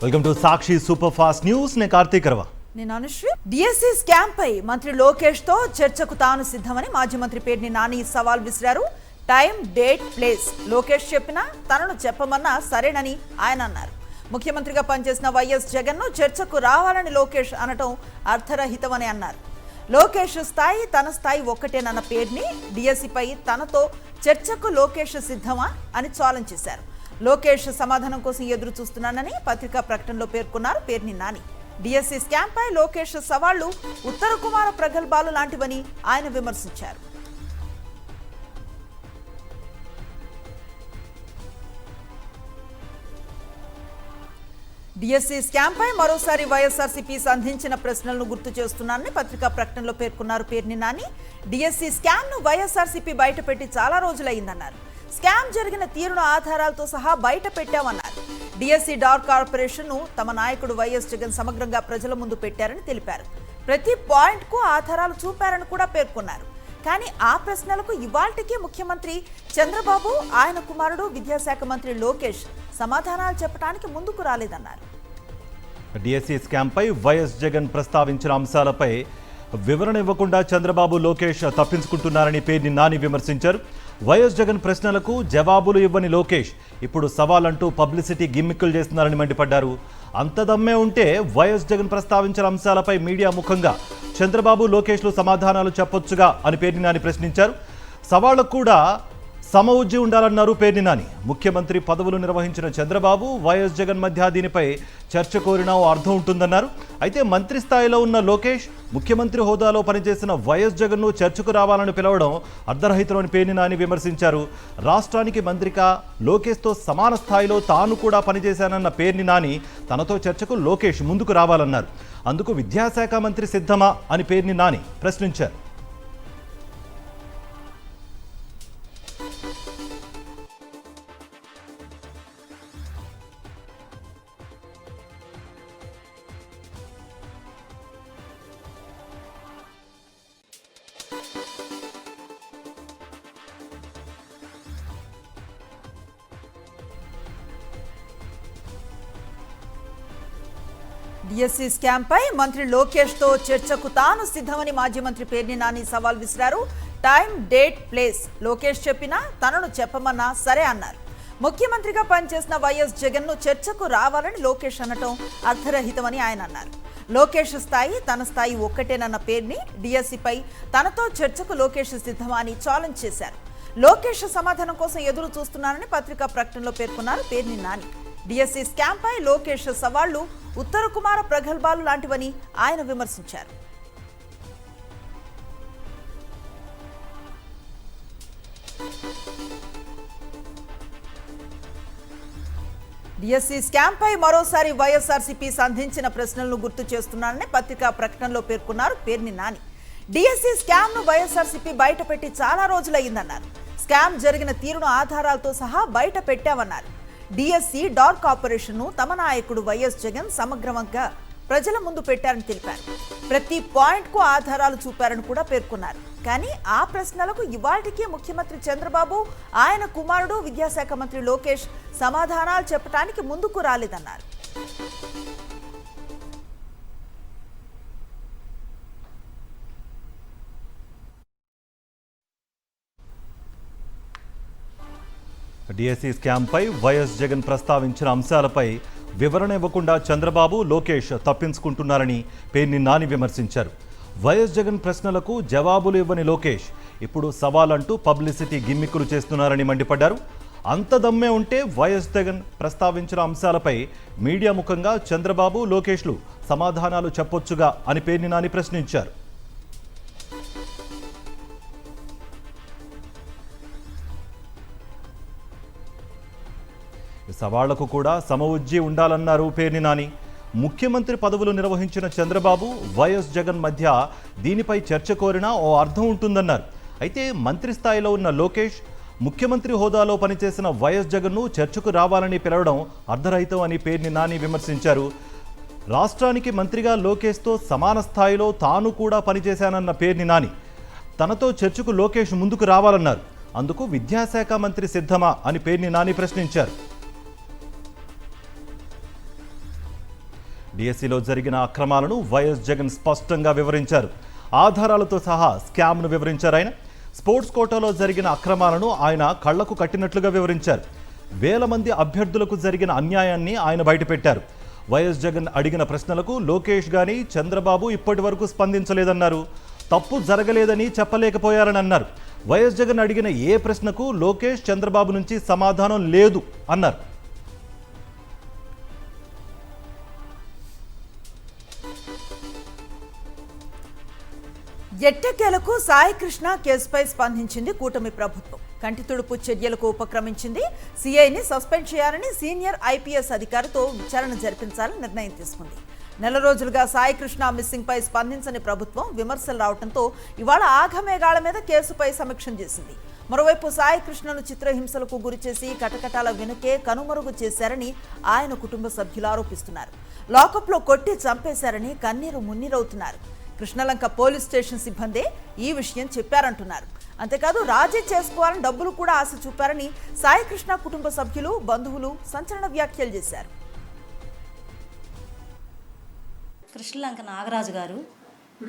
Welcome to Sakshi super fast news. నేను కార్తీక్ రవ. నేను Anusri. DSC scam పై మంత్రి లోకేష్ తో చర్చకు తాను సిద్ధమని మాజీ మంత్రి పేర్ని నాని సవాల్ విసిరారు. టైం, డేట్, ప్లేస్ లోకేష్ చెప్పినా తనను చెప్పమన్నా సరేనని ఆయన అన్నారు. ముఖ్యమంత్రిగా పనిచేసిన వైఎస్ జగన్ ను చర్చకు రావాలని లోకేష్ అనటం అర్థరహితమని అన్నారు. లోకేష్ స్థాయి తన స్థాయి ఒక్కటేనన్న పేర్ని డిఎస్సిపై తనతో చర్చకు లోకేష్ సిద్ధమా అని ఛాలెంజ్ చేశారు. లోకేష్ సమాధానం కోసం ఎదురు చూస్తున్నానని పత్రికా ప్రకటనలో పేర్కొన్నారు పేర్ని నాని. డిఎస్సి స్కామ్ పై లోకేష్ సవాళ్లు ఉత్తర కుమార ప్రగల్భాలు లాంటివని ఆయన విమర్శించారు. డిఎస్సి స్కామ్ పై మరోసారి వైఎస్ఆర్సీపీ సంధించిన ప్రశ్నలను గుర్తు చేస్తున్నానని పత్రికా ప్రకటనలో పేర్కొన్నారు పేర్ని నాని. డిఎస్సి స్కామ్ ను వైఎస్ఆర్సీపీ బయటపెట్టి చాలా రోజులైందన్నారు. స్కామ్ జరిగిన తీరును ఆధారాలతో సహా బయట పెట్టామన్నారు. డిఎస్సి డార్ కార్పొరేషన్ ను తమ నాయకుడు వైఎస్ జగన్ సమగ్రంగా ప్రజల ముందు పెట్టారని తెలిపారు. ప్రతి పాయింట్ కు ఆధారాలు చూపారని కూడా పేర్కొన్నారు. కానీ ఆ ప్రశ్నలకు ఇవాల్టికి ముఖ్యమంత్రి చంద్రబాబు, ఆయన కుమారుడు విద్యాశాఖ మంత్రి లోకేష్ సమాధానాలు చెప్పడానికి ముందుకు రాలేదన్నారు. డిఎస్సి స్కామ్ పై వైఎస్ జగన్ ప్రస్తావించిన అంశాలపై వివరణ ఇవ్వకుండా చంద్రబాబు, లోకేష్ తప్పించుకుంటున్నారని పేర్ని నాని విమర్శించారు. వైఎస్ జగన్ ప్రశ్నలకు జవాబులు ఇవ్వని లోకేష్ ఇప్పుడు సవాలంటూ పబ్లిసిటీ గిమ్మిక్కులు చేస్తున్నారని మండిపడ్డారు. అంత దమ్మే ఉంటే వైఎస్ జగన్ ప్రస్తావించిన అంశాలపై మీడియా ముఖంగా చంద్రబాబు, లోకేష్లు సమాధానాలు చెప్పొచ్చుగా అని పేర్ని నాని ప్రశ్నించారు. సవాళ్లకు కూడా సమఉజ్జి ఉండాలన్నారు పేర్ని నాని. ముఖ్యమంత్రి పదవులు నిర్వహించిన చంద్రబాబు, వైఎస్ జగన్ మధ్య దీనిపై చర్చ కోరినా అర్థం ఉంటుందన్నారు. అయితే మంత్రి స్థాయిలో ఉన్న లోకేష్ ముఖ్యమంత్రి హోదాలో పనిచేసిన వైఎస్ జగన్ను చర్చకు రావాలని పిలవడం అర్ధరహితమని పేర్ని నాని విమర్శించారు. రాష్ట్రానికి మంత్రిగా లోకేష్తో సమాన స్థాయిలో తాను కూడా పనిచేశానన్న పేర్ని నాని తనతో చర్చకు లోకేష్ ముందుకు రావాలన్నారు. అందుకు విద్యాశాఖ మంత్రి సిద్ధమా అని పేర్ని నాని ప్రశ్నించారు. డిఎస్సి స్కామ్ పై మంత్రి లోకేష్ తో చర్చకు తాను సిద్ధమని మాజీ మంత్రి పేర్ని నాని సవాల్ విసిరారు. టైం, డేట్, ప్లేస్ లోకేష్ చెప్పినా తనను చెప్పమన్నా సరే అన్నారు. ముఖ్యమంత్రిగా పనిచేసిన వైఎస్ జగన్ ను చర్చకు రావాలని లోకేష్ అనటం అర్థరహితమని ఆయన అన్నారు. లోకేష్ స్థాయి తన స్థాయి ఒక్కటేనన్న పేర్ని డిఎస్సిపై తనతో చర్చకు లోకేష్ సిద్ధమా అని ఛాలెంజ్ చేశారు. లోకేష్ సమాధానం కోసం ఎదురు చూస్తున్నానని పత్రికా ప్రకటనలో పేర్కొన్నారు పేర్ని నాని. డిఎస్సి స్కామ్ పై లోకేష్ సవాళ్లు ఉత్తర కుమార ప్రగల్భాలు లాంటివని ఆయన విమర్శించారు. డిఎస్సి స్కామ్ పై మరోసారి వైఎస్ఆర్సీపీ సంధించిన ప్రశ్నలను గుర్తు చేస్తున్నానని పత్రికా ప్రకటనలో పేర్కొన్నారు పేర్ని నాని. డిఎస్సి స్కామ్ ను వైఎస్ఆర్సీపీ బయటపెట్టి చాలా రోజులైందన్నారు. స్కామ్ జరిగిన తీరును ఆధారాలతో సహా బయట పెట్టామన్నారు. డిఎస్సి డార్ కార్పొరేషన్ ను తమ నాయకుడు వైఎస్ జగన్ సమగ్రంగా ప్రజల ముందు పెట్టారని తెలిపారు. ప్రతి పాయింట్ కు ఆధారాలు చూపారని కూడా పేర్కొన్నారు. కానీ ఆ ప్రశ్నలకు ఇవాల్టికి ముఖ్యమంత్రి చంద్రబాబు, ఆయన కుమారుడు విద్యాశాఖ మంత్రి లోకేష్ సమాధానాలు చెప్పడానికి ముందుకు రాలేదన్నారు. డిఎస్సి స్కామ్ పై వైఎస్ జగన్ ప్రస్తావించిన అంశాలపై వివరణ ఇవ్వకుండా చంద్రబాబు, లోకేష్ తప్పించుకుంటున్నారని పేర్ని నాని విమర్శించారు. వైఎస్ జగన్ ప్రశ్నలకు జవాబులు ఇవ్వని లోకేష్ ఇప్పుడు సవాలంటూ పబ్లిసిటీ గిమ్మిక్కులు చేస్తున్నారని మండిపడ్డారు. అంత దమ్మే ఉంటే వైఎస్ జగన్ ప్రస్తావించిన అంశాలపై మీడియా ముఖంగా చంద్రబాబు, లోకేష్లు సమాధానాలు చెప్పొచ్చుగా అని పేర్ని నాని ప్రశ్నించారు. సవాళ్లకు కూడా సమఉజ్జి ఉండాలన్నారు పేర్ని నాని. ముఖ్యమంత్రి పదవులు నిర్వహించిన చంద్రబాబు, వైఎస్ జగన్ మధ్య దీనిపై చర్చ కోరినా అర్థం ఉంటుందన్నారు. అయితే మంత్రి స్థాయిలో ఉన్న లోకేష్ ముఖ్యమంత్రి హోదాలో పనిచేసిన వైఎస్ జగన్ను చర్చకు రావాలని పిలవడం అర్ధరహితం అని పేర్ని నాని విమర్శించారు. రాష్ట్రానికి మంత్రిగా లోకేష్తో సమాన స్థాయిలో తాను కూడా పనిచేశానన్న పేర్ని నాని తనతో చర్చకు లోకేష్ ముందుకు రావాలన్నారు. అందుకు విద్యాశాఖ మంత్రి సిద్ధమా అని పేర్ని నాని ప్రశ్నించారు. డిఎస్సిలో జరిగిన అక్రమాలను వైఎస్ జగన్ స్పష్టంగా వివరించారు. ఆధారాలతో సహా స్కామ్ను వివరించారు. ఆయన స్పోర్ట్స్ కోటాలో జరిగిన అక్రమాలను ఆయన కళ్లకు కట్టినట్లుగా వివరించారు. వేల మంది అభ్యర్థులకు జరిగిన అన్యాయాన్ని ఆయన బయటపెట్టారు. వైఎస్ జగన్ అడిగిన ప్రశ్నలకు లోకేష్ గాని చంద్రబాబు ఇప్పటి వరకు స్పందించలేదన్నారు. తప్పు జరగలేదని చెప్పలేకపోయారని అన్నారు. వైఎస్ జగన్ అడిగిన ఏ ప్రశ్నకు లోకేష్ చంద్రబాబు నుంచి సమాధానం లేదు అన్నారు. ఎట్టకేలకు సాయికృష్ణ కేసుపై స్పందించింది కూటమి ప్రభుత్వం. కంటితుడుపు చర్యలకు ఉపక్రమించింది. సీఐని సస్పెండ్ చేయాలని సీనియర్ ఐపీఎస్ అధికారితో విచారణ జరిపించాలని నిర్ణయం తీసుకుంది. నెల రోజులుగా సాయికృష్ణ మిస్సింగ్ పై స్పందించని ప్రభుత్వం విమర్శలు రావడంతో ఇవాళ ఆఘమేఘాల మీద కేసుపై సమీక్ష చేసింది. మరోవైపు సాయికృష్ణను చిత్రహింసలకు గురిచేసి కటకటాల వెనుకే కనుమరుగు చేశారని ఆయన కుటుంబ సభ్యులు ఆరోపిస్తున్నారు. లాకప్లో కొట్టి చంపేశారని కన్నీరు మున్నీరవుతున్నారు. కృష్ణలంక పోలీస్ స్టేషన్ సిబ్బందే ఈ విషయం చెప్పారంటున్నారు. అంతేకాదు రాజీ చేసుకోవాలని డబ్బులు కూడా ఆశ చూపారని సాయికృష్ణ కుటుంబ సభ్యులు, బంధువులు సంచలన వ్యాఖ్యలు చేశారు. కృష్ణలంక నాగరాజు గారు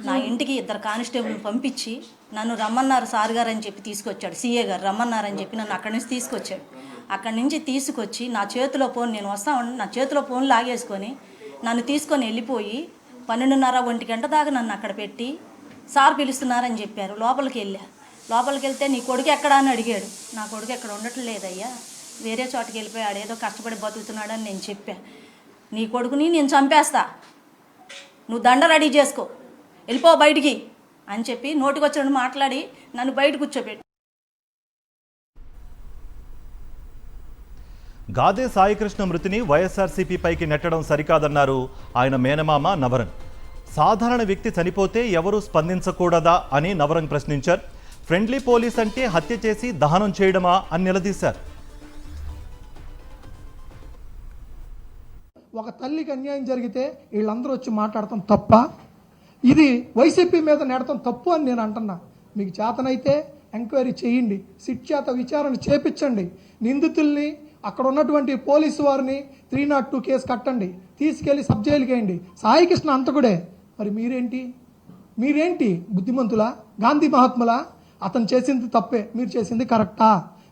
నా ఇంటికి 2 కానిస్టేబుల్ని పంపించి నన్ను రమ్మన్నారు సార్ గారు అని చెప్పి తీసుకొచ్చాడు. సీఏ గారు రమ్మన్నారని చెప్పి నన్ను అక్కడి నుంచి తీసుకొచ్చాడు. అక్కడి నుంచి తీసుకొచ్చి నా చేతిలో ఫోన్, నేను వస్తామని నా చేతిలో ఫోన్ లాగేసుకొని నన్ను తీసుకొని వెళ్ళిపోయి 12:30, 1 గంట దాకా నన్ను అక్కడ పెట్టి సార్ పిలుస్తున్నారని చెప్పారు. లోపలికి వెళ్తే నీ కొడుకు ఎక్కడా అని అడిగాడు. నా కొడుకు ఎక్కడ ఉండటం లేదయ్యా, వేరే చోటకి వెళ్ళిపోయాడు, ఏదో కష్టపడి బతుకుతున్నాడని నేను చెప్పా. నీ కొడుకుని నేను చంపేస్తా, నువ్వు దండ రెడీ చేసుకో, వెళ్ళిపో బయటికి అని చెప్పి నోటికొచ్చినట్టు మాట్లాడి నన్ను బయట కూర్చోబెట్టి. గాదే సాయికృష్ణ మృతిని వైఎస్ఆర్సీపీ పైకి నెట్టడం సరికాదన్నారు ఆయన మేనమామ నవరంగ్. సాధారణ వ్యక్తి చనిపోతే ఎవరూ స్పందించకూడదా అని నవరంగ్ ప్రశ్నించారు. ఫ్రెండ్లీ పోలీస్ అంటే హత్య చేసి దహనం చేయడమా అని నిలదీశారు. ఒక తల్లికి అన్యాయం జరిగితే వీళ్ళందరూ వచ్చి మాట్లాడటం తప్ప, ఇది వైసీపీ మీద నెడటం తప్పు అని నేను అంటున్నా. మీకు చేతనైతే ఎంక్వైరీ చేయండి, సిట్ చేత విచారణ చేపించండి, నిందితుల్ని అక్కడ ఉన్నటువంటి పోలీసు వారిని 302 కేసు కట్టండి, తీసుకెళ్లి సబ్ జైలుకి వేయండి. సాయికృష్ణ అంతకుడే, మరి మీరేంటి బుద్ధిమంతులా, గాంధీ మహాత్ములా? అతను చేసింది తప్పే, మీరు చేసింది కరెక్టా?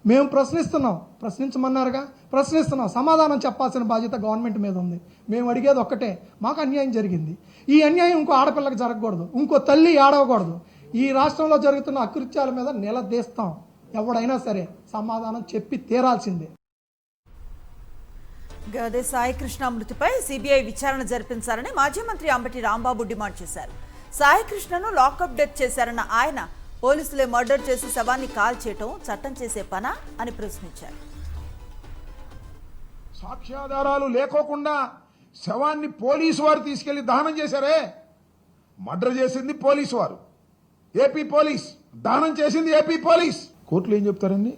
మేము ప్రశ్నిస్తున్నాం, ప్రశ్నించమన్నారుగా, ప్రశ్నిస్తున్నాం. సమాధానం చెప్పాల్సిన బాధ్యత గవర్నమెంట్ మీద ఉంది. మేము అడిగేది ఒక్కటే, మాకు అన్యాయం జరిగింది, ఈ అన్యాయం ఇంకో ఆడపిల్లకి జరగకూడదు, ఇంకో తల్లి ఏడవకూడదు. ఈ రాష్ట్రంలో జరుగుతున్న అకృత్యాల మీద నిలదీస్తాం. ఎవడైనా సరే సమాధానం చెప్పి తీరాల్సిందే. గదే సాయికృష్ణ మృతిపై సిబిఐ విచారణ జరిపించాలని మాజీ మంత్రి అంబటి రాంబాబు డిమాండ్ చేశారు. సాయికృష్ణను లాకప్ డెత్ చేశారన్న ఆయన పోలీసులే మర్డర్ చేసి శవాన్ని కాల్ చేయటం చట్టం చేసే పనా అని ప్రశ్నించారు. సాక్ష్యాధారాలు లేకోకుండా శవాన్ని పోలీసు వారు తీసుకెళ్లి దహనం చేశారే. మర్డర్ చేసింది పోలీసు వారు, ఏపీ పోలీస్, దహనం చేసింది ఏపీ పోలీస్. కోర్టులో ఏం చెప్తారండి?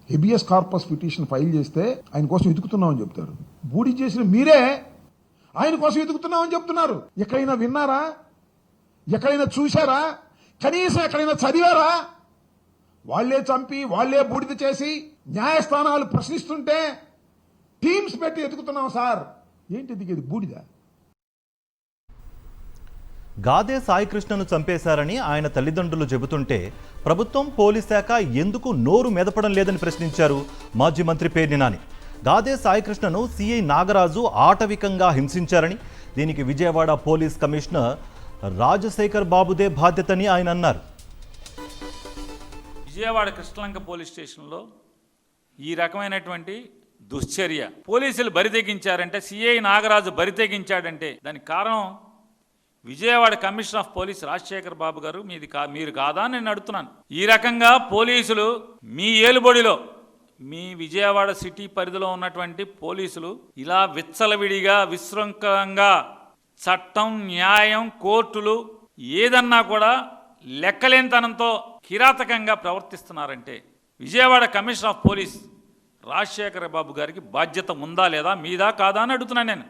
హెబియస్ కార్పస్ పిటిషన్ ఫైల్ చేస్తే ఆయన కోసం వెతుకుతున్నామని చెప్తారు. బూడి చేసిన మీరే ఆయన కోసం వెతుకుతున్నామని చెప్తున్నారు. ఎక్కడైనా విన్నారా? ఎక్కడైనా చూశారా? కనీసం ఎక్కడైనా చదివారా? వాళ్లే చంపి వాళ్లే బూడిద చేసి న్యాయస్థానాలు ప్రశ్నిస్తుంటే టీమ్స్ పెట్టి ఎతుకుతున్నాం సార్. ఏంటి దిగేది? బూడిద. గాదే సాయికృష్ణను చంపేశారని ఆయన తల్లిదండ్రులు చెబుతుంటే ప్రభుత్వం, పోలీస్ శాఖ ఎందుకు నోరు మెదపడం లేదని ప్రశ్నించారు మాజీ మంత్రి పేర్ని నాని. గాదే సాయికృష్ణను సిఐ నాగరాజు ఆటవికంగా హింసించారని, దీనికి విజయవాడ పోలీస్ కమిషనర్ రాజశేఖర్ బాబుదే బాధ్యతని ఆయన అన్నారు. విజయవాడ కృష్ణలంక పోలీస్ స్టేషన్లో ఈ రకమైనటువంటి దుశ్చర్య పోలీసులు బరితెగించారంటే, సిఐ నాగరాజు బరితెగించాడంటే దానికి కారణం Vijayawada commissioner of police Rajasekhar Babu గారు. మీరు కాదా అని నేను అడుగుతున్నాను. ఈ రకంగా పోలీసులు మీ ఏలుబడిలో, మీ విజయవాడ సిటీ పరిధిలో ఉన్నటువంటి పోలీసులు ఇలా విచ్చలవిడిగా, విశృంఖలంగా చట్టం, న్యాయం, కోర్టులు ఏదన్నా కూడా లెక్కలేనితనంతో కిరాతకంగా ప్రవర్తిస్తున్నారంటే Vijayawada commissioner of police Rajasekhara Babu గారికి బాధ్యత ఉందా లేదా, మీదా కాదా అని అడుగుతున్నాను నేను.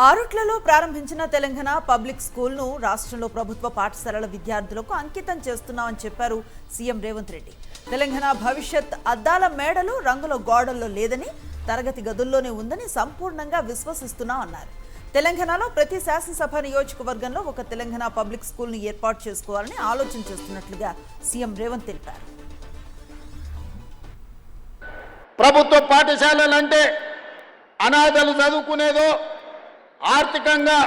ఆరుట్లలో ప్రారంభించిన తెలంగాణ పబ్లిక్ స్కూల్ను రాష్ట్రంలో ప్రభుత్వ పాఠశాలల విద్యార్థులకు అంకితం చేస్తున్నామని చెప్పారు సీఎం రేవంత్ రెడ్డి. తెలంగాణ భవిష్యత్ అద్దాల మేడలు, రంగుల గోడల్లో లేదని, తరగతి గదుల్లోనే ఉందని సంపూర్ణంగా విశ్వసిస్తున్నామన్నారు. తెలంగాణలో ప్రతి శాసనసభ నియోజకవర్గంలో ఒక తెలంగాణ పబ్లిక్ స్కూల్ను ఏర్పాటు చేసుకోవాలని ఆలోచన చేస్తున్నట్లుగా సీఎం రేవంత్ తెలిపారు. ప్రభుత్వ పాఠశాలలంటే అనాథలు చదువుకునేదో, ఆర్థికంగా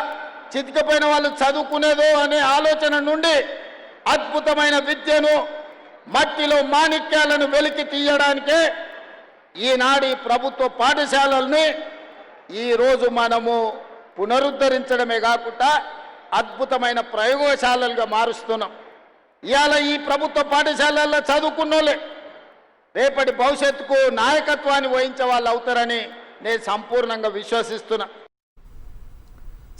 చితికిపోయిన వాళ్ళు చదువుకునేదో అనే ఆలోచన నుండి అద్భుతమైన విద్యను, మట్టిలో మాణిక్యాలను వెలికి తీయడానికే ఈనాడు ఈ ప్రభుత్వ పాఠశాలల్ని ఈరోజు మనము పునరుద్ధరించడమే కాకుండా అద్భుతమైన ప్రయోగశాలలుగా మారుస్తున్నాం. ఇవాళ ఈ ప్రభుత్వ పాఠశాలల్లో చదువుకున్నోళ్ళే రేపటి భవిష్యత్తుకు నాయకత్వాన్ని వహించే వాళ్ళు అవుతారని నేను సంపూర్ణంగా విశ్వసిస్తున్నా.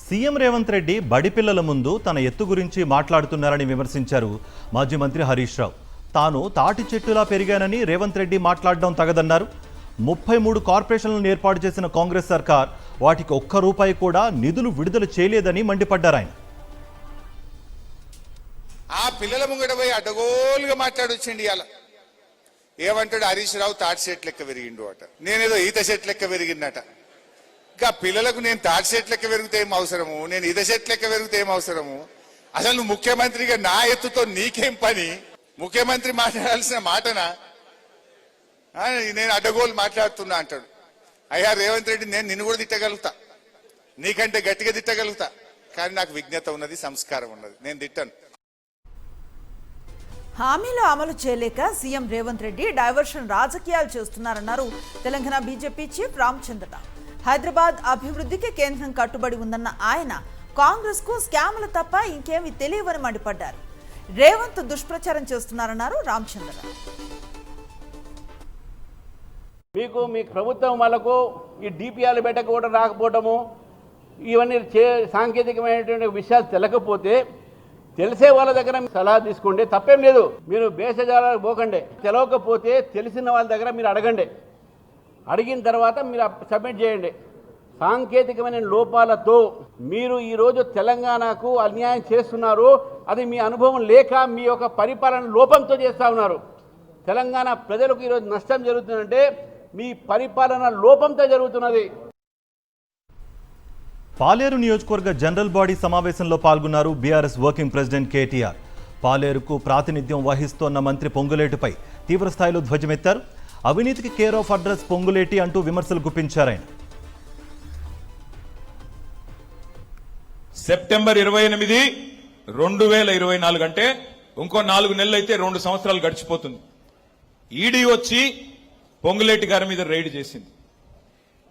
సీఎం రేవంత్ రెడ్డి బడి పిల్లల ముందు తన ఎత్తు గురించి మాట్లాడుతున్నారని విమర్శించారు మాజీ మంత్రి హరీష్ రావు. తాను తాటి చెట్టులా పెరిగానని రేవంత్ రెడ్డి మాట్లాడడం తగదన్నారు. 33 కార్పొరేషన్లను ఏర్పాటు చేసిన కాంగ్రెస్ సర్కార్ వాటికి ఒక్క రూపాయి కూడా నిధులు విడుదల చేయలేదని మండిపడ్డారు ఆయన. ఆ పిల్లల ముంగట పోయి అడ్డగోలుగా మాట్లాడొచ్చిండి ఇవాళ. ఏమంటాడు హరీష్ రావు తాటి చెట్టు లెక్క పెరిగిండు అట, నేనేదో ఈత చెట్టు లెక్క పెరిగిందట. ఇంకా పిల్లలకు నేను తాటి చెట్టు లెక్క పెరిగితే ఏం అవసరము, నేను ఈత చెట్టు లెక్క పెరిగితే ఏం అవసరము? అసలు నువ్వు ముఖ్యమంత్రిగా నా ఎత్తుతో నీకేం పని? ముఖ్యమంత్రి మాట్లాడాల్సిన మాటనా? నేను అడ్డగోలు మాట్లాడుతున్నా అంటాడు. అయ్యా రేవంత్ రెడ్డి, నేను నిన్ను కూడా తిట్టగలుగుతా, నీకంటే గట్టిగా తిట్టగలుగుతా, కానీ నాకు విజ్ఞత ఉన్నది, సంస్కారం ఉన్నది, నేను తిట్టాను. హామీలు అమలు చేయలేక సీఎం రేవంత్ రెడ్డి డైవర్షన్ రాజకీయాలు చేస్తున్నారన్నారు తెలంగాణ బీజేపీ చీఫ్ రామచంద్రరావు. హైదరాబాద్ అభివృద్ధికి కేంద్రం కట్టుబడి ఉందన్న ఆయన కాంగ్రెస్ కు స్కాములు తప్ప ఇంకేమీ తెలియవని మండిపడ్డారు. రేవంత్ దుష్ప్రచారం చేస్తున్నారన్నారు రామచంద్రరావు. మీ ప్రభుత్వం వాళ్ళకు ఈ డిపిఆర్ బెటకు కూడా రాకపోవడము, ఇవన్నీ సాంకేతికమైనటువంటి విషయాలు తెలియకపోతే తెలిసే వాళ్ళ దగ్గర సలహా తీసుకోండి, తప్పేం లేదు. మీరు బేసజాలకు పోకండి. తెలవకపోతే తెలిసిన వాళ్ళ దగ్గర మీరు అడగండి. అడిగిన తర్వాత మీరు సబ్మిట్ చేయండి. సాంకేతికమైన లోపాలతో మీరు ఈరోజు తెలంగాణకు అన్యాయం చేస్తున్నారు. అది మీ అనుభవం లేక మీ యొక్క పరిపాలన లోపంతో చేస్తూ ఉన్నారు. తెలంగాణ ప్రజలకు ఈరోజు నష్టం జరుగుతుందంటే మీ పరిపాలన లోపంతో జరుగుతున్నది. పాలేరు నియోజకవర్గ జనరల్ బాడీ సమావేశంలో పాల్గొన్నారు బీఆర్ఎస్ వర్కింగ్ ప్రెసిడెంట్ కేటీఆర్. పాలేరుకు ప్రాతినిధ్యం వహిస్తోన్న మంత్రి పొంగులేటిపై తీవ్రస్థాయిలో ధ్వజమెత్తారు. అవినీతికి కేర్ ఆఫ్ అడ్రస్ పొంగులేటి అంటూ విమర్శలు గుప్పించారాయన. సెప్టెంబర్ 28, 2024 అంటే ఇంకో 4 నెలలు అయితే 2 సంవత్సరాలు గడిచిపోతుంది. ఈడీ వచ్చి పొంగులేటి గారి మీద రైడ్ చేసింది.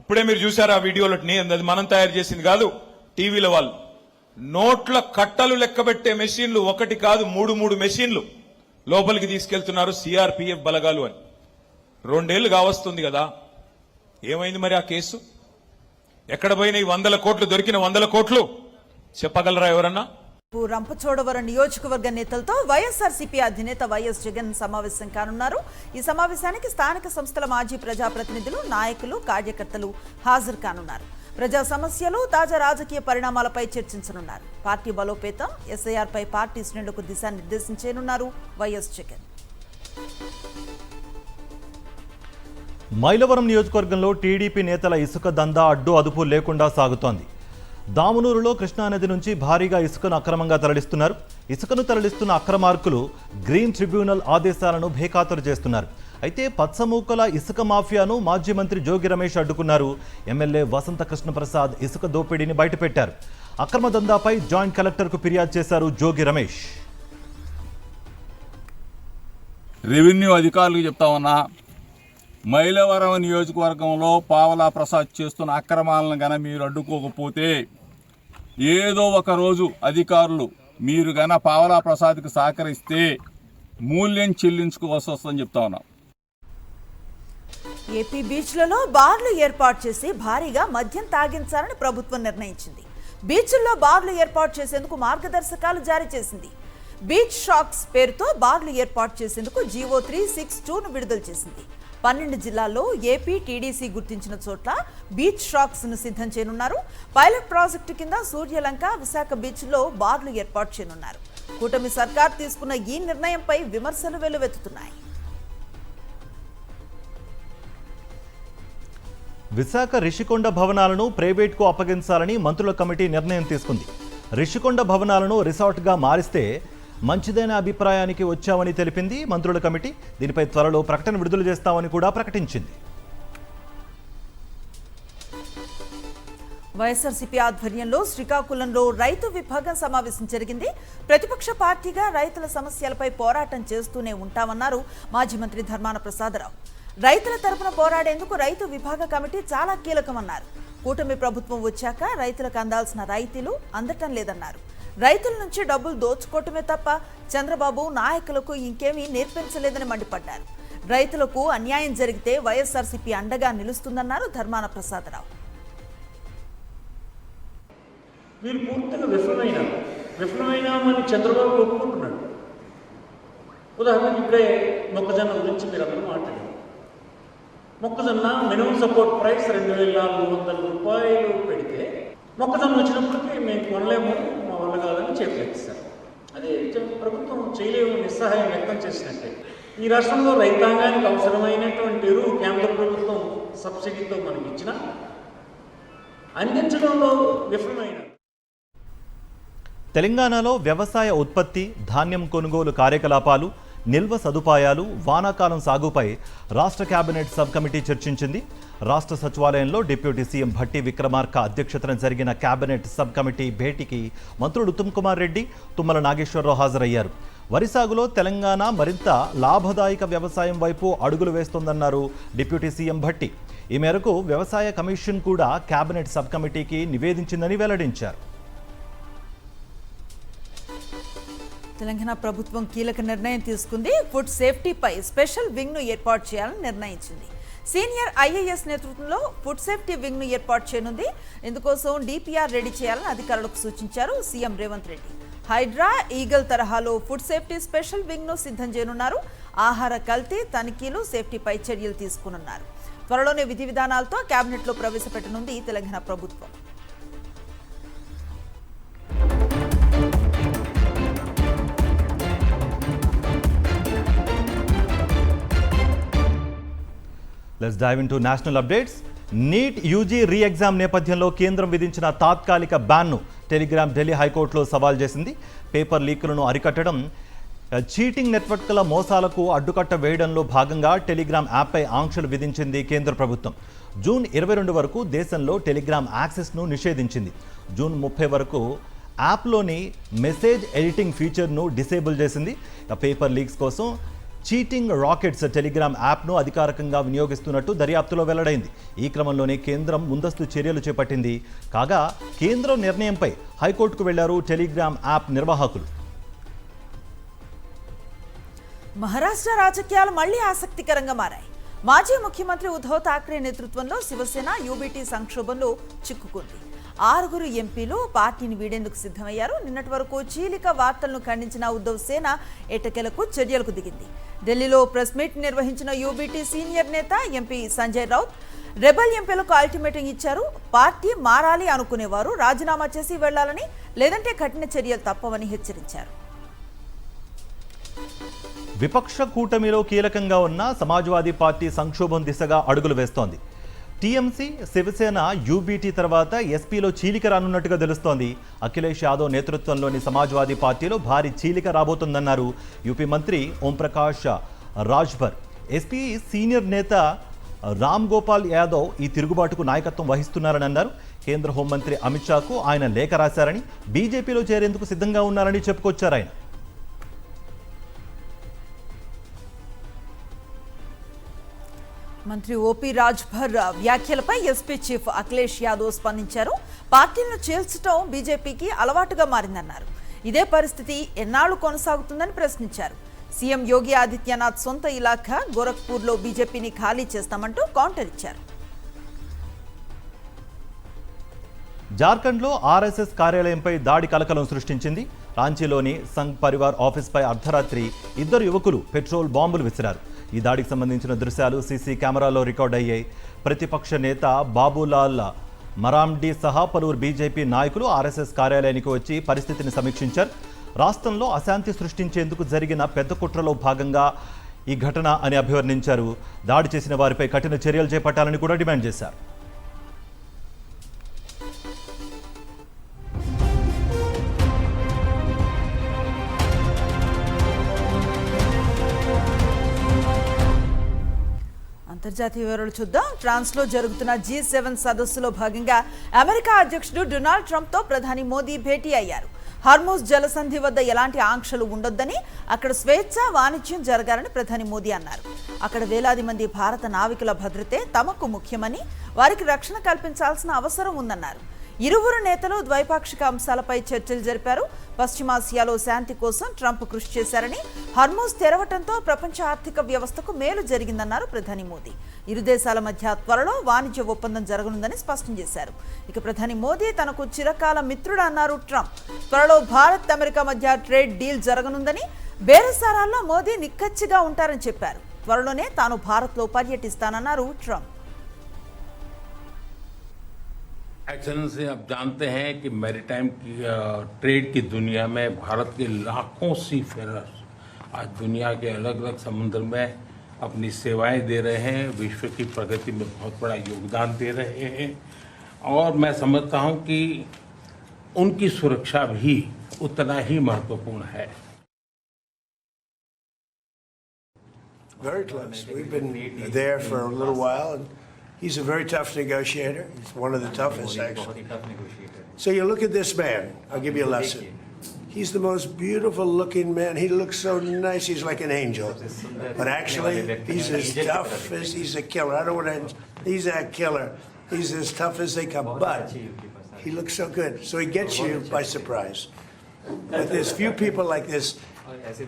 ఇప్పుడే మీరు చూసారు ఆ వీడియోలో. అది మనం తయారు చేసింది కాదు, టీవీల వాళ్ళు. నోట్ల కట్టలు లెక్కబెట్టే మెషిన్లు ఒకటి కాదు 3 మెషిన్లు లోపలికి తీసుకెళ్తున్నారు సిఆర్పిఎఫ్ బలగాలు అని. 2 ఏళ్లు కావస్తుంది కదా, ఏమైంది మరి ఆ కేసు? ఎక్కడ పోయినాయి 100 కోట్లు? దొరికిన 100 కోట్లు చెప్పగలరా ఎవరన్నా? రంపచోడవరం నియోజకవర్గ నేతలతో వైఎస్ఆర్సీపీ అధినేత వైఎస్ జగన్ సమావేశం కానున్నారు. ఈ సమావేశానికి స్థానిక సంస్థల మాజీ ప్రజాప్రతినిధులు, నాయకులు, కార్యకర్తలు హాజరు కానున్నారు. ప్రజా సమస్యలు, తాజా రాజకీయ పరిణామాలపై చర్చించనున్నారు. పార్టీ బలోపేతం, ఎస్ఐఆర్ పై పార్టీ శ్రేణులకు దిశానిర్దేశించనున్నారు వైఎస్ జగన్. మైలవరం నియోజకవర్గంలో టీడీపీ నేతల ఇసుక దందా అడ్డు అదుపు లేకుండా సాగుతోంది. దామునూరులో కృష్ణానది నుంచి భారీగా ఇసుకను అక్రమంగా తరలిస్తున్నారు. ఇసుకను తరలిస్తున్న అక్రమార్కులు గ్రీన్ ట్రిబ్యునల్ ఆదేశాలను బేఖాతరు చేస్తున్నారు. అయితే పచ్చమూకల ఇసుక మాఫియాను మాజీ మంత్రి జోగి రమేష్ అడ్డుకున్నారు. ఎమ్మెల్యే వసంత కృష్ణప్రసాద్ ఇసుక దోపిడీని బయటపెట్టారు. అక్రమ దందాపై జాయింట్ కలెక్టర్కు ఫిర్యాదు చేశారు జోగి రమేష్. రెవెన్యూ అధికారులకు చెప్తామన్నా, మైలవరం నియోజకవర్గంలో పావలా ప్రసాద్ చేస్తున్న అక్రమాలను గన మీరు అడ్డుకోకపోతే ఏదో ఒక రోజు అధికారులు మీరు గన పావలా ప్రసాద్కి సహకరిస్తే మూల్యం చెల్లించుకోవాల్సి వస్తుందని చెప్తా ఉన్నాం. ఏపీ బీచ్లలో బార్లు ఏర్పాటు చేసి భారీగా మద్యం తాగించాలని ప్రభుత్వం నిర్ణయించింది. బీచ్ల్లో బార్లు ఏర్పాటు చేసేందుకు మార్గదర్శకాలు జారీ చేసింది. బీచ్ షాక్స్ పేరుతో బార్లు ఏర్పాటు చేసేందుకు జీవో 362ను విడుదల చేసింది. 12 జిల్లాల్లో ఏపీ టీడీసీ గుర్తించిన చోట్ల బీచ్ షాక్స్ ను సిద్ధం చేయనున్నారు. పైలట్ ప్రాజెక్టు కింద సూర్యలంక, విశాఖ బీచ్లో బార్లు ఏర్పాటు చేయనున్నారు. కూటమి సర్కార్ తీసుకున్న ఈ నిర్ణయంపై విమర్శలు వెల్లువెత్తుతున్నాయి. విశాఖ రిషికొండ భవనాలను ప్రైవేట్కు అప్పగించాలని మంత్రుల కమిటీ నిర్ణయం తీసుకుంది. రిషికొండ భవనాలను రిసార్ట్గా మారిస్తే మంచిదైన అభిప్రాయానికి వచ్చామని తెలిపింది మంత్రుల కమిటీ. దీనిపై త్వరలో ప్రకటన విడుదల చేస్తామని కూడా ప్రకటించింది. వైఎస్ఆర్సీపీ ఆధ్వర్యంలో శ్రీకాకుళంలో రైతు విభాగం సమావేశం జరిగింది. ప్రతిపక్ష పార్టీగా రైతుల సమస్యలపై పోరాటం చేస్తూనే ఉంటామన్నారు మాజీ మంత్రి ధర్మాన ప్రసాదరావు. రైతుల తరపున పోరాడేందుకు రైతు విభాగ కమిటీ చాలా కీలకమన్నారు. కూటమి ప్రభుత్వం వచ్చాక రైతులకు అందాల్సిన రాయితీలు అందటం లేదన్నారు. రైతుల నుంచి డబ్బులు దోచుకోవటమే తప్ప చంద్రబాబు నాయకులకు ఇంకేమీ నేర్పించలేదని మండిపడ్డారు. రైతులకు అన్యాయం జరిగితే వైఎస్ఆర్సీపీ అండగా నిలుస్తుందన్నారు ధర్మాన ప్రసాదరావు. వీరు పూర్తిగా విఫలమైనామని చంద్రబాబు ఒప్పుకుంటున్నాడు. ఉదాహరణకి ఇప్పుడే మొక్కజొన్న గురించి మీరు అందరూ మాట్లాడారు. మొక్కజొన్న మినిమం సపోర్ట్ ప్రైస్ 2,400 రూపాయలు పెడితే మొక్కజొన్న వచ్చినప్పటికీ మేము కొనలేము, మా వల్ల కాదని చెప్పేస్తారు. అదే ప్రభుత్వం చేయలేము నిస్సహాయం వ్యక్తం చేసినట్టే. ఈ రాష్ట్రంలో రైతాంగానికి అవసరమైనటువంటి ఎరువు కేంద్ర ప్రభుత్వం సబ్సిడీతో మనకి ఇచ్చిన అందించడంలో విఫలమైన తెలంగాణలో వ్యవసాయ ఉత్పత్తి, ధాన్యం కొనుగోలు కార్యకలాపాలు, నిల్వ సదుపాయాలు, వానాకాలం సాగుపై రాష్ట్ర కేబినెట్ సబ్ కమిటీ చర్చించింది. రాష్ట్ర సచివాలయంలో డిప్యూటీ సీఎం భట్టి విక్రమార్క అధ్యక్షతన జరిగిన కేబినెట్ సబ్ కమిటీ భేటీకి మంత్రులు ఉత్తమ్ కుమార్ రెడ్డి, తుమ్మల నాగేశ్వరరావు హాజరయ్యారు. వరి సాగులో తెలంగాణ మరింత లాభదాయక వ్యవసాయం వైపు అడుగులు వేస్తోందన్నారు డిప్యూటీ సీఎం భట్టి. ఈ మేరకు వ్యవసాయ కమిషన్ కూడా కేబినెట్ సబ్ కమిటీకి నివేదించిందని వెల్లడించారు. తెలంగాణ ప్రభుత్వం కీలక నిర్ణయం తీసుకుంది. ఫుడ్ సేఫ్టీపై స్పెషల్ వింగ్ను ఏర్పాటు చేయాలని నిర్ణయించింది. సీనియర్ ఐఏఎస్ నేతృత్వంలో ఫుడ్ సేఫ్టీ వింగ్ను ఏర్పాటు చేయనుంది. ఇందుకోసం డిపిఆర్ రెడీ చేయాలని అధికారులకు సూచించారు సీఎం రేవంత్ రెడ్డి. హైడ్రా, ఈగల్ తరహాలో ఫుడ్ సేఫ్టీ స్పెషల్ వింగ్ను సిద్ధం చేయనున్నారు. ఆహార కల్తీ తనిఖీలు, సేఫ్టీపై చర్యలు తీసుకున్నారు. త్వరలోనే విధి విధానాలతో కేబినెట్లో ప్రవేశపెట్టనుంది తెలంగాణ ప్రభుత్వం. Let's dive into national updates. NEET UG re exam నేపథ్యంలో కేంద్రం విధించిన తాత్కాలిక బ్యాన్ను టెలిగ్రామ్ ఢిల్లీ హైకోర్టులో సవాల్ చేసింది. పేపర్ లీకులను అరికట్టడం, చీటింగ్ నెట్వర్క్ల మోసాలకు అడ్డుకట్ట వేయడంలో భాగంగా టెలిగ్రామ్ యాప్పై ఆంక్షలు విధించింది కేంద్ర ప్రభుత్వం. జూన్ 22 వరకు దేశంలో టెలిగ్రామ్ యాక్సెస్ను నిషేధించింది. జూన్ 30 వరకు యాప్లోని మెసేజ్ ఎడిటింగ్ ఫీచర్ను డిసేబుల్ చేసింది. పేపర్ లీక్స్ కోసం చీటింగ్ రాకెట్స్ టెలిగ్రామ్ యాప్ను అధికారికంగా వినియోగిస్తున్నట్టు దర్యాప్తులో వెల్లడైంది. ఈ క్రమంలోనే కేంద్రం ముందస్తు చర్యలు చేపట్టింది. కాగా కేంద్రం నిర్ణయంపై హైకోర్టుకు వెళ్లారు టెలిగ్రామ్ యాప్ నిర్వాహకులు. మహారాష్ట్ర రాజకీయాలు మళ్లీ ఆసక్తికరంగా మారాయి. మాజీ ముఖ్యమంత్రి ఉద్ధవ్ ఠాక్రే నేతృత్వంలో శివసేన యూబీటీ సంక్షోభంలో చిక్కుకుంది. 6 ఎంపీలు పార్టీని వీడేందుకు సిద్ధమయ్యారు. నిన్నటి వరకు చీలిక వార్తలను ఖండించిన ఉద్ధవ్ సేన ఎట్టకేలకు చర్యలకు దిగింది. ఢిల్లీలో ప్రెస్ మీట్ నిర్వహించిన యూబీటీ సీనియర్ నేత ఎంపీ సంజయ్ రౌత్ రెబల్ ఎంపీలకు అల్టిమేటం ఇచ్చారు. పార్టీ మారాలి అనుకునేవారు రాజీనామా చేసి వెళ్లాలని, లేదంటే కఠిన చర్యలు తప్పవని హెచ్చరించారు. విపక్ష కూటమిలో కీలకంగా ఉన్న సమాజ్వాదీ పార్టీ సంక్షోభం దిశగా అడుగులు వేస్తోంది. టీఎంసీ, శివసేన, యూబీటీ తర్వాత ఎస్పీలో చీలిక రానున్నట్టుగా తెలుస్తోంది. అఖిలేష్ యాదవ్ నేతృత్వంలోని సమాజ్వాదీ పార్టీలో భారీ చీలిక రాబోతుందన్నారు యూపీ మంత్రి ఓంప్రకాష్ రాజ్భర్. ఎస్పీ సీనియర్ నేత రామ్ గోపాల్ యాదవ్ ఈ తిరుగుబాటుకు నాయకత్వం వహిస్తున్నారని అన్నారు. కేంద్ర హోంమంత్రి అమిత్ షాకు ఆయన లేఖ రాశారని, బీజేపీలో చేరేందుకు సిద్ధంగా ఉన్నారని చెప్పుకొచ్చారు ఆయన. మంత్రి ఓపీ రాజ్భర్ వ్యాఖ్యలపై ఎస్పీ చీఫ్ అఖిలేష్ యాదవ్ స్పందించారు. పార్టీలను చేల్చడం బీజేపీకి అలవాటుగా మారిందన్నారు. ఇదే పరిస్థితి ఎన్నాళ్లు కొనసాగుతుందని ప్రశ్నించారు. సీఎం యోగి ఆదిత్యనాథ్ సొంత ఇలాఖా గోరఖ్పూర్లో బీజేపీని ఖాళీ చేస్తామంటూ కౌంటర్ ఇచ్చారు. జార్ఖండ్లో ఆర్ఎస్ఎస్ కార్యాలయంపై దాడి కలకలం సృష్టించింది. రాంచీలోని సంఘ్ పరివార్ ఆఫీస్పై అర్ధరాత్రి 2 యువకులు పెట్రోల్ బాంబులు విసిరారు. ఈ దాడికి సంబంధించిన దృశ్యాలు సీసీ కెమెరాలో రికార్డ్ అయ్యాయి. ప్రతిపక్ష నేత బాబులాల్ మరాండి సహా పలువురు బీజేపీ నాయకులు ఆర్ఎస్ఎస్ కార్యాలయానికి వచ్చి పరిస్థితిని సమీక్షించారు. రాష్ట్రంలో అశాంతి సృష్టించేందుకు జరిగిన పెద్ద కుట్రలో భాగంగా ఈ ఘటన అని అభివర్ణించారు. దాడి చేసిన వారిపై కఠిన చర్యలు చేపట్టాలని కూడా డిమాండ్ చేశారు. అంతర్జాతీయ వివరాలు చూద్దాం. ఫ్రాన్స్లో జరుగుతున్న G7 సదస్సులో భాగంగా అమెరికా అధ్యక్షుడు డొనాల్డ్ ట్రంప్తో ప్రధాని మోదీ భేటీ అయ్యారు. హార్మోజ్ జలసంధి వద్ద ఎలాంటి ఆంక్షలు ఉండొద్దని, అక్కడ స్వేచ్ఛ వాణిజ్యం జరగాలని ప్రధాని మోదీ అన్నారు. అక్కడ వేలాది మంది భారత నావికుల భద్రతే తమకు ముఖ్యమని, వారికి రక్షణ కల్పించాల్సిన అవసరం ఉందన్నారు. ఇరువురు నేతలు ద్వైపాక్షిక అంశాలపై చర్చలు జరిపారు. పశ్చిమాసియాలో శాంతి కోసం ట్రంప్ కృషి చేశారని, హార్మోజ్ తెరవటంతో ప్రపంచ ఆర్థిక వ్యవస్థకు మేలు జరిగిందన్నారు ప్రధాని మోదీ. ఇరు దేశాల మధ్య త్వరలో వాణిజ్య ఒప్పందం జరగనుందని స్పష్టం చేశారు. ఇక ప్రధాని మోదీ తనకు చిరకాల మిత్రుడు అన్నారు ట్రంప్. త్వరలో భారత్ అమెరికా మధ్య ట్రేడ్ డీల్ జరగనుందని, బేరసారాల్లో మోదీ నిక్కచ్చిగా ఉంటారని చెప్పారు. త్వరలోనే తాను భారత్లో పర్యటిస్తానన్నారు ట్రంప్. एक्सेलेंसी, आप जानते हैं कि मैरीटाइम की ट्रेड की दुनिया में भारत के लाखों सी फेरर्स आज दुनिया के अलग अलग समुद्र में अपनी सेवाएं दे रहे हैं, विश्व की प्रगति में बहुत बड़ा योगदान दे रहे हैं और मैं समझता हूं कि उनकी सुरक्षा भी उतना ही महत्वपूर्ण है. Very close. We've been there for a little while, and he's a very tough negotiator. He's one of the toughest, actually. So you look at this man. I'll give you a lesson. He's the most beautiful-looking man. He looks so nice. He's like an angel. But actually, he's as tough as he's a killer. I don't want to. He's a killer. He's as tough as they come. But he looks so good. So he gets you by surprise. But there's few people like this.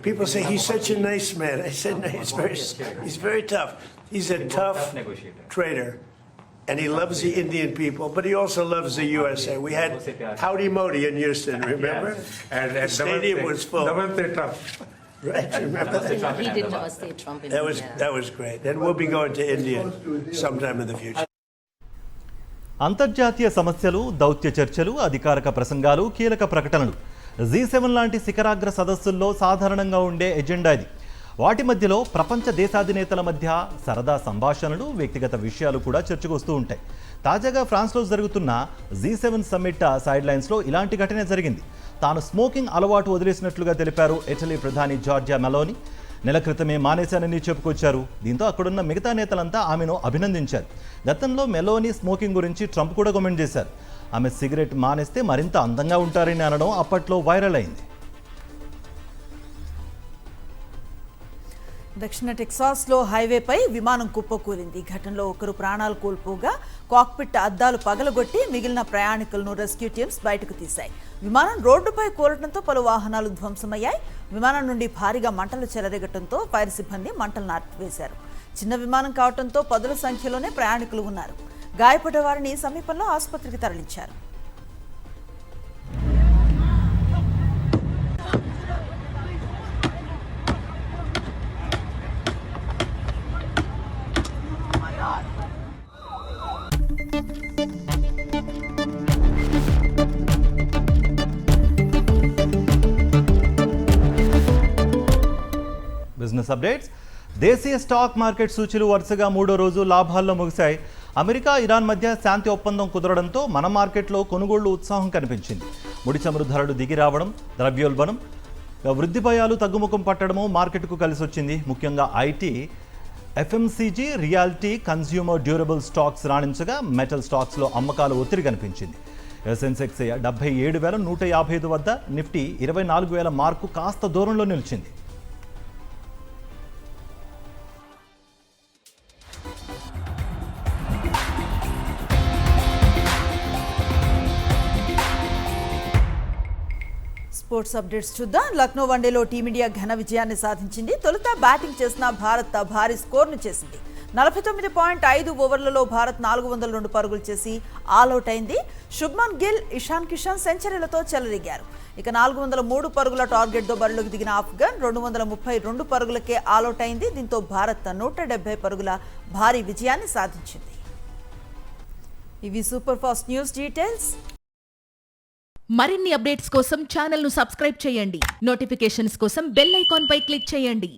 People say he's such a nice man. I said no, he's very tough. He's a tough trader, and he loves the Indian people, but he also loves the USA. We had Howdy Modi in Houston, remember? And the stadium was full. Right, remember that? He did Namaste Trump. That was great. And we'll be going to India sometime in the future. అంతర్జాతీయ సమస్యలు, దౌత్య చర్చలు, అధికారిక ప్రసంగాలు, కీలక ప్రకటనలు G7 లాంటి శిఖరాగ్ర సదస్సుల్లో సాధారణంగా ఉండే ఎజెండా ఇది. వాటి మధ్యలో ప్రపంచ దేశాధినేతల మధ్య సరదా సంభాషణలు, వ్యక్తిగత విషయాలు కూడా చర్చకు వస్తూ ఉంటాయి. తాజాగా ఫ్రాన్స్లో జరుగుతున్న G7 సమ్మిట్ సైడ్ లైన్స్లో ఇలాంటి ఘటనే జరిగింది. తాను స్మోకింగ్ అలవాటు వదిలేసినట్లుగా తెలిపారు ఇటలీ ప్రధాని జార్జియా మెలోని. నెల క్రితమే మానేశానని చెప్పుకొచ్చారు. దీంతో అక్కడున్న మిగతా నేతలంతా ఆమెను అభినందించారు. గతంలో మెలోని స్మోకింగ్ గురించి ట్రంప్ కూడా కామెంట్ చేశారు. ఆమె సిగరెట్ మానేస్తే మరింత అందంగా ఉంటారని అనడం అప్పట్లో వైరల్ అయింది. దక్షిణ టెక్సాస్లో హైవేపై విమానం కుప్పకూలింది. ఈ ఘటనలో ఒకరు ప్రాణాలు కోల్పోగా, కాక్పిట్ అద్దాలు పగలగొట్టి మిగిలిన ప్రయాణికులను రెస్క్యూ టీమ్స్ బయటకు తీశాయి. విమానం రోడ్డుపై కూలటంతో పలు వాహనాలు ధ్వంసమయ్యాయి. విమానం నుండి భారీగా మంటలు చెలరేగటంతో ఫైర్ సిబ్బంది మంటలను ఆర్పివేశారు. చిన్న విమానం కావడంతో పదుల సంఖ్యలోనే ప్రయాణికులు ఉన్నారు. గాయపడ్డ వారిని సమీపంలో ఆసుపత్రికి తరలించారు. Business updates. దేశీయ స్టాక్ మార్కెట్ సూచీలు వరుసగా మూడో రోజు లాభాల్లో ముగిశాయి. అమెరికా, ఇరాన్ మధ్య శాంతి ఒప్పందం కుదరడంతో మన మార్కెట్లో కొనుగోళ్లు ఉత్సాహం కనిపించింది. ముడి చమురు ధరలు దిగి రావడం, ద్రవ్యోల్బణం, వృద్ధి భయాలు తగ్గుముఖం పట్టడము మార్కెట్కు కలిసొచ్చింది. ముఖ్యంగా IT, FMCG, realty, consumer durable stocks రాణించగా మెటల్ స్టాక్స్లో అమ్మకాలు ఒత్తిడి కనిపించింది. సెన్సెక్స్ 77,155 వద్ద, నిఫ్టీ 24,000 మార్కు కాస్త దూరంలో నిలిచింది. స్పోర్ట్స్ అప్డేట్స్ చూద్దాం. లక్నో వన్డేలో టీమిండియా ఘన విజయాన్ని సాధించింది. తొలుత బ్యాటింగ్ చేసిన భారత్ భారీ స్కోర్ను చేసింది. 49.5 ఓవర్లలో భారత్ 402 పరుగులు చేసి ఆల్అౌట్ అయింది. శుభ్మన్ గిల్, ఇషాన్ కిషన్ సెంచరీలతో చెలరేగారు. ఇక 403 పరుగుల టార్గెట్తో బరిలోకి దిగిన ఆఫ్ఘన్ 232 పరుగులకే ఆల్అౌట్ అయింది. దీంతో భారత్ 170 పరుగుల భారీ విజయాన్ని సాధించింది. ఇవి సూపర్ ఫాస్ట్ న్యూస్ డీటెయిల్స్. మరిన్ని అప్డేట్స్ కోసం ఛానల్ను సబ్స్క్రైబ్ చేయండి. నోటిఫికేషన్స్ కోసం బెల్ ఐకాన్ పై క్లిక్ చేయండి.